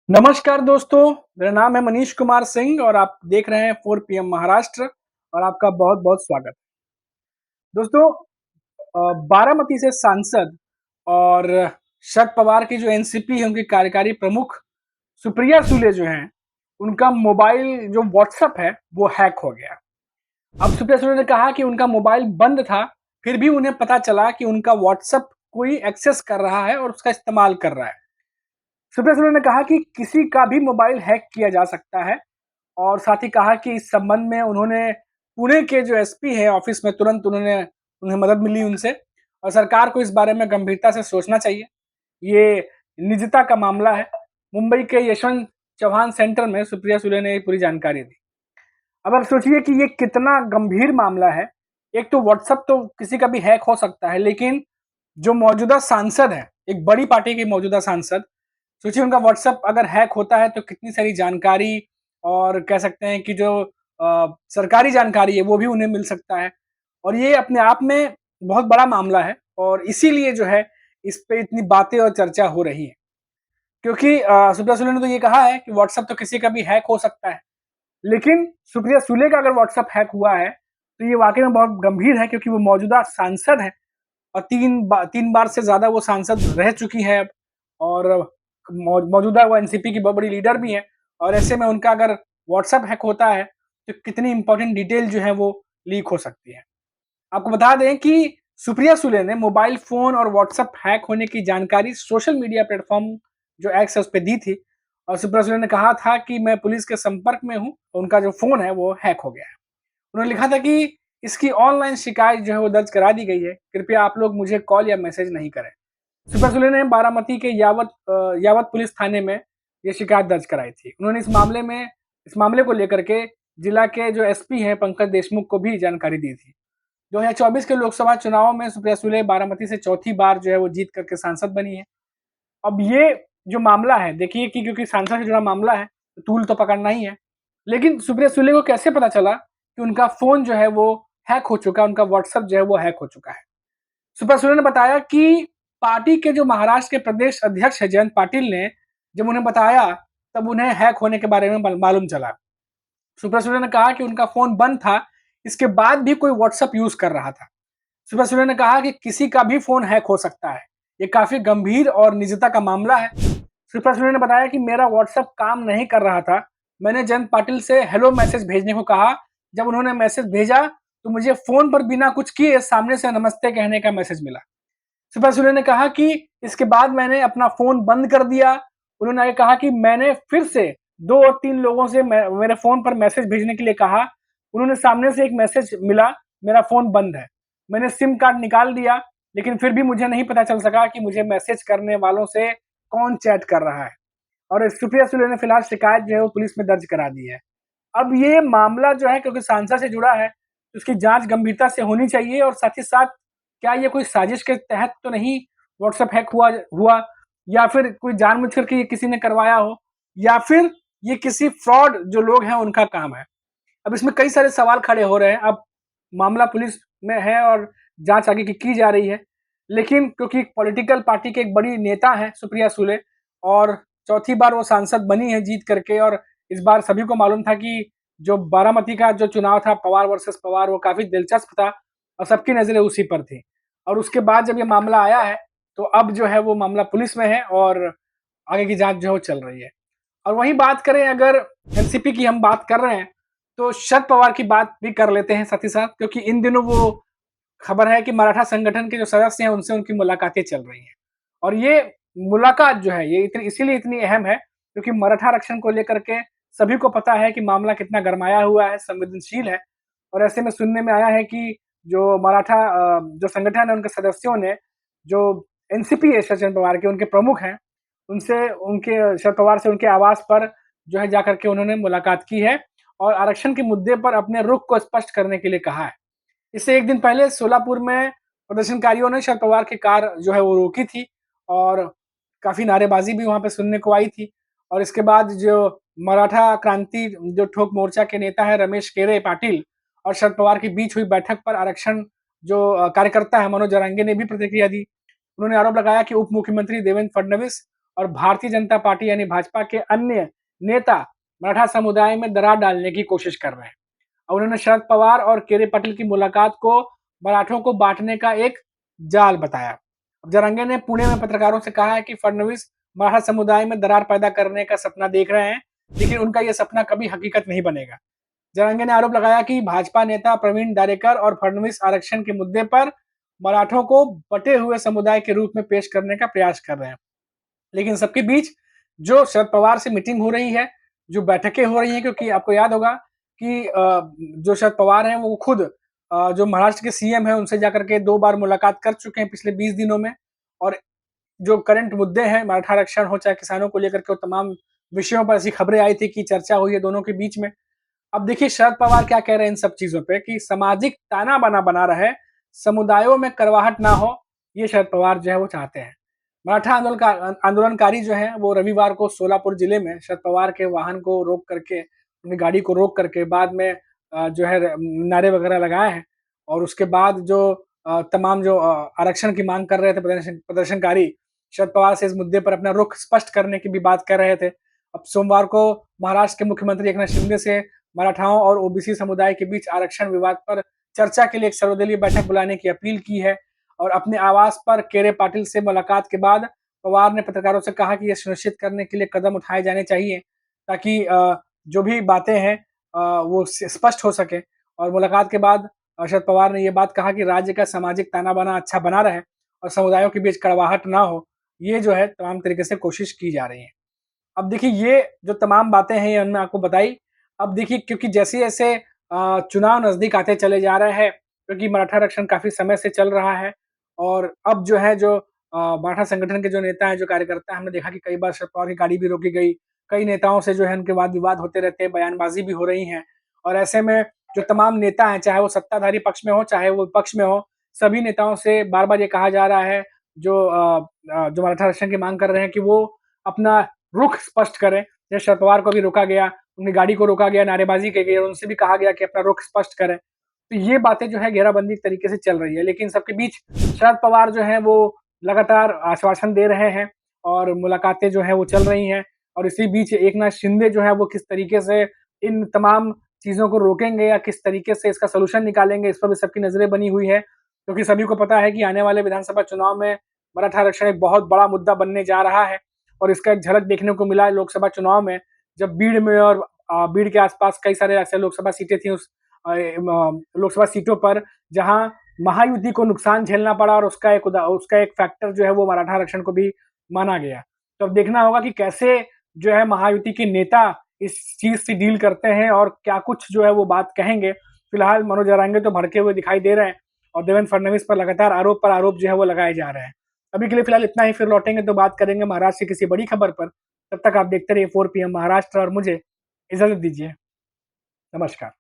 नमस्कार दोस्तों, मेरा नाम है मनीष कुमार सिंह और आप देख रहे हैं 4 पीएम महाराष्ट्र और आपका बहुत-बहुत स्वागत। दोस्तों बारामती से सांसद और शरद पवार की जो एनसीपी है उनकी कार्यकारी प्रमुख सुप्रिया सुले जो हैं, उनका मोबाइल जो व्हाट्सएप है वो हैक हो गया। अब सुप्रिया सुले ने कहा कि उनका मोबाइल बंद था, फिर भी उन्हें पता चला कि उनका व्हाट्सएप कोई एक्सेस कर रहा है और उसका इस्तेमाल कर रहा है। सुप्रिया सुले ने कहा कि किसी का भी मोबाइल हैक किया जा सकता है और साथ ही कहा कि इस संबंध में उन्होंने पुणे के जो एसपी हैं ऑफिस में तुरंत उन्हें मदद मिली उनसे और सरकार को इस बारे में गंभीरता से सोचना चाहिए। ये निजता का मामला है। मुंबई के यशवंत चौहान सेंटर में सुप्रिया सुले ने ये पूरी जानकारी दी। अब आप सोचिए कि ये कितना गंभीर मामला है। एक तो व्हाट्सएप तो किसी का भी हैक हो सकता है, लेकिन जो मौजूदा सांसद है, एक बड़ी पार्टी के मौजूदा सांसद, सोचिए उनका व्हाट्सएप अगर हैक होता है तो कितनी सारी जानकारी और कह सकते हैं कि जो सरकारी जानकारी है वो भी उन्हें मिल सकता है और ये अपने आप में बहुत बड़ा मामला है और इसीलिए जो है इस पे इतनी बातें और चर्चा हो रही है। क्योंकि सुप्रिया सुले ने तो ये कहा है कि व्हाट्सएप तो किसी का भी हैक हो सकता है, लेकिन सुप्रिया सुले का अगर व्हाट्सएप हैक हुआ है तो ये वाकई में बहुत गंभीर है क्योंकि वो मौजूदा सांसद है और 3 बार से ज़्यादा वो सांसद रह चुकी है अब और मौजूदा वो एनसीपी की बहुत बड़ी लीडर भी हैं और ऐसे में उनका अगर व्हाट्सएप हैक होता है, तो कितनी इंपॉर्टेंट डिटेल जो है वो लीक हो सकती है। आपको बता दें कि सुप्रिया सुले ने मोबाइल फ़ोन और व्हाट्सएप हैक होने की जानकारी सोशल मीडिया प्लेटफ़ॉर्म जो एक्स है उस पे दी थी और सुप्रिया सुले ने कहा था कि मैं पुलिस के संपर्क में हूँ, उनका जो फ़ोन है वो हैक हो गया है। उन्होंने लिखा था कि इसकी ऑनलाइन शिकायत जो है वो दर्ज करा दी गई है, कृपया आप लोग मुझे कॉल या मैसेज नहीं करें। सुप्रिया सुले ने बारामती के यावत पुलिस थाने में ये शिकायत दर्ज कराई थी। उन्होंने इस मामले को लेकर के जिला के जो एसपी हैं पंकज देशमुख को भी जानकारी दी थी। 2024 के लोकसभा चुनाव में सुप्रिया सुले बारामती से चौथी बार जो है वो जीत करके सांसद बनी है। अब ये जो मामला है देखिए कि क्योंकि सांसद से जुड़ा मामला है, तो तूल तो पकड़ना ही है। लेकिन सुप्रिया सुले को कैसे पता चला कि उनका फ़ोन जो है वो हैक हो चुका है, उनका व्हाट्सएप जो है वो हैक हो चुका है। सुप्रिया सुले ने बताया कि पार्टी के जो महाराष्ट्र के प्रदेश अध्यक्ष हैं जयंत पाटिल ने जब उन्हें बताया, तब उन्हें हैक होने के बारे में मालूम चला। सुप्रिया सुले ने कहा कि उनका फ़ोन बंद था, इसके बाद भी कोई व्हाट्सएप यूज़ कर रहा था। सुप्रिया सुले ने कहा कि किसी का भी फ़ोन हैक हो सकता है। ये काफ़ी गंभीर और निजता का मामला है। सुप्रिया सुले ने बताया कि मेरा व्हाट्सएप काम नहीं कर रहा था। मैंने जयंत पाटिल से हेलो मैसेज भेजने को कहा। जब उन्होंने मैसेज भेजा, तो मुझे फ़ोन पर बिना कुछ किए सामने से नमस्ते कहने का मैसेज मिला। सुप्रिया सुले ने कहा कि इसके बाद मैंने अपना फ़ोन बंद कर दिया। उन्होंने आगे कहा कि मैंने फिर से 2 और 3 लोगों से मेरे फ़ोन पर मैसेज भेजने के लिए कहा। उन्होंने सामने से एक मैसेज मिला, मेरा फ़ोन बंद है। मैंने सिम कार्ड निकाल दिया, लेकिन फिर भी मुझे नहीं पता चल सका कि मुझे मैसेज करने वालों से कौन चैट कर रहा है। और सुप्रिया सुले ने फिलहाल शिकायत जो है वो पुलिस में दर्ज करा दी है। अब ये मामला जो है क्योंकि सांसद से जुड़ा है, तो उसकी जाँच गंभीरता से होनी चाहिए और साथ ही साथ क्या ये कोई साजिश के तहत तो नहीं व्हाट्सएप हैक हुआ हुआ या फिर कोई जानबूझ कर के ये किसी ने करवाया हो या फिर ये किसी फ्रॉड जो लोग हैं उनका काम है। अब इसमें कई सारे सवाल खड़े हो रहे हैं। अब मामला पुलिस में है और जाँच आगे की जा रही है। लेकिन क्योंकि पॉलिटिकल पार्टी के एक बड़ी नेता हैं सुप्रिया सुले और चौथी बार वो सांसद बनी है जीत करके और इस बार सभी को मालूम था कि जो बारामती का जो चुनाव था पवार वर्सेस पवार वो काफ़ी दिलचस्प था और सबकी नज़रें उसी पर थी। और उसके बाद जब ये मामला आया है, तो अब जो है वो मामला पुलिस में है और आगे की जाँच जो है वो चल रही है। और वहीं बात करें अगर एनसीपी की हम बात कर रहे हैं, तो शरद पवार की बात भी कर लेते हैं साथ ही साथ क्योंकि इन दिनों वो खबर है कि मराठा संगठन के जो सदस्य हैं उनसे उनकी मुलाकातें चल रही हैं। और ये मुलाकात जो है ये इसीलिए इतनी अहम है क्योंकि मराठा आरक्षण को लेकर के सभी को पता है कि मामला कितना गरमाया हुआ है, संवेदनशील है और ऐसे में सुनने में आया है कि जो मराठा जो संगठन है उनके सदस्यों ने जो एनसीपी है शरद पवार के उनके प्रमुख हैं, उनसे उनके शरद पवार से उनके आवास पर जो है जाकर के उन्होंने मुलाकात की है और आरक्षण के मुद्दे पर अपने रुख को स्पष्ट करने के लिए कहा है। इससे 1 दिन पहले सोलापुर में प्रदर्शनकारियों ने शरद पवार की कार जो है वो रोकी थी और काफ़ी नारेबाज़ी भी वहाँ पे सुनने को आई थी और इसके बाद जो मराठा क्रांति जो ठोक मोर्चा के नेता हैं रमेश केरे पाटिल और शरद पवार के बीच हुई बैठक पर आरक्षण जो कार्यकर्ता है मनोज जरांगे ने भी प्रतिक्रिया दी। उन्होंने आरोप लगाया कि उप मुख्यमंत्री देवेंद्र फडणवीस और भारतीय जनता पार्टी यानी भाजपा के अन्य नेता मराठा समुदाय में दरार डालने की कोशिश कर रहे हैं। और उन्होंने शरद पवार और केरे पाटिल की मुलाकात को मराठों को बांटने का एक जाल बताया। जरंगे ने पुणे में पत्रकारों से कहा है कि फडणवीस मराठा समुदाय में दरार पैदा करने का सपना देख रहे हैं, लेकिन उनका यह सपना कभी हकीकत नहीं बनेगा। जरंगे ने आरोप लगाया कि भाजपा नेता प्रवीण दारेकर और फडणवीस आरक्षण के मुद्दे पर मराठों को बटे हुए समुदाय के रूप में पेश करने का प्रयास कर रहे हैं। लेकिन सबके बीच जो शरद पवार से मीटिंग हो रही है, जो बैठकें हो रही हैं, क्योंकि आपको याद होगा कि जो शरद पवार हैं वो खुद जो महाराष्ट्र के सीएम हैं उनसे जाकर के 2 बार मुलाकात कर चुके हैं पिछले 20 दिनों में। और जो करंट मुद्दे हैं, मराठा आरक्षण हो चाहे किसानों को लेकर के, वो तमाम विषयों पर ऐसी खबरें आई थी कि चर्चा हुई है दोनों के बीच में। अब देखिए शरद पवार क्या कह रहे हैं इन सब चीजों पे कि सामाजिक ताना-बाना बना रहे, समुदायों में करवाहट ना हो, ये शरद पवार जो है वो चाहते हैं। मराठा आंदोलनकारी जो हैं वो रविवार को सोलापुर जिले में शरद पवार के वाहन को रोक करके, उनकी गाड़ी को रोक करके बाद में जो है नारे वगैरह लगाए हैं। और उसके बाद जो तमाम जो आरक्षण की मांग कर रहे थे प्रदर्शनकारी, शरद पवार से इस मुद्दे पर अपना रुख स्पष्ट करने की भी बात कर रहे थे। अब सोमवार को महाराष्ट्र के मुख्यमंत्री एकनाथ शिंदे से मराठाओं और ओबीसी समुदाय के बीच आरक्षण विवाद पर चर्चा के लिए एक सर्वदलीय बैठक बुलाने की अपील की है। और अपने आवास पर केरे पाटिल से मुलाकात के बाद पवार ने पत्रकारों से कहा कि यह सुनिश्चित करने के लिए कदम उठाए जाने चाहिए ताकि जो भी बातें हैं वो स्पष्ट हो सके। और मुलाकात के बाद शरद पवार ने यह बात कहा कि राज्य का सामाजिक ताना-बाना अच्छा बना रहे और समुदायों के बीच कड़वाहट ना हो, ये जो है तमाम तरीके से कोशिश की जा रही है। अब देखिए ये जो तमाम बातें हैं ये हमने आपको बताई। अब देखिए क्योंकि जैसे-जैसे चुनाव नज़दीक आते चले जा रहे हैं, क्योंकि मराठा आरक्षण काफ़ी समय से चल रहा है और अब जो है जो मराठा संगठन के जो नेता हैं, जो कार्यकर्ता हैं, हमने देखा कि कई बार शरद पवार की गाड़ी भी रोकी गई। कई नेताओं से जो है उनके वाद-विवाद होते रहते हैं, बयानबाज़ी भी हो रही हैं। और ऐसे में जो तमाम नेता हैं, चाहे वो सत्ताधारी पक्ष में हो, चाहे वो विपक्ष में हो, सभी नेताओं से बार-बार ये कहा जा रहा है जो मराठा आरक्षण की माँग कर रहे हैं कि वो अपना रुख स्पष्ट करें। जैसे शरद पवार को भी रोका गया, उनकी गाड़ी को रोका गया, नारेबाज़ी की गई और उनसे भी कहा गया कि अपना रुख स्पष्ट करें। तो ये बातें जो है घेराबंदी तरीके से चल रही है। लेकिन सबके बीच शरद पवार जो हैं वो लगातार आश्वासन दे रहे हैं और मुलाकातें जो हैं वो चल रही हैं। और इसी बीच एकनाथ शिंदे जो है वो किस तरीके से इन तमाम चीज़ों को रोकेंगे या किस तरीके से इसका सॉल्यूशन निकालेंगे, इस पर भी सबकी नज़रें बनी हुई है। क्योंकि सभी को पता है कि आने वाले विधानसभा चुनाव में मराठा आरक्षण एक बहुत बड़ा मुद्दा बनने जा रहा है। और इसका एक झलक देखने को मिला है लोकसभा चुनाव में, जब बीड़ में और बीड़ के आसपास कई सारे ऐसे लोकसभा सीटें थी उस लोकसभा सीटों पर जहां महायुति को नुकसान झेलना पड़ा और उसका एक फैक्टर जो है वो मराठा आरक्षण को भी माना गया। तो अब देखना होगा कि कैसे जो है महायुति के नेता इस चीज से डील करते हैं और क्या कुछ जो है वो बात कहेंगे। फिलहाल मनोज जरांगे तो भड़के हुए दिखाई दे रहे हैं और देवेंद्र फडणवीस पर लगातार आरोप पर आरोप जो है वो लगाए जा रहे हैं। अभी के लिए फिलहाल इतना ही, फिर लौटेंगे तो बात करेंगे महाराष्ट्र की किसी बड़ी खबर पर। तब तक आप देखते रहिए 4 PM महाराष्ट्र और मुझे इजाजत दीजिए। नमस्कार।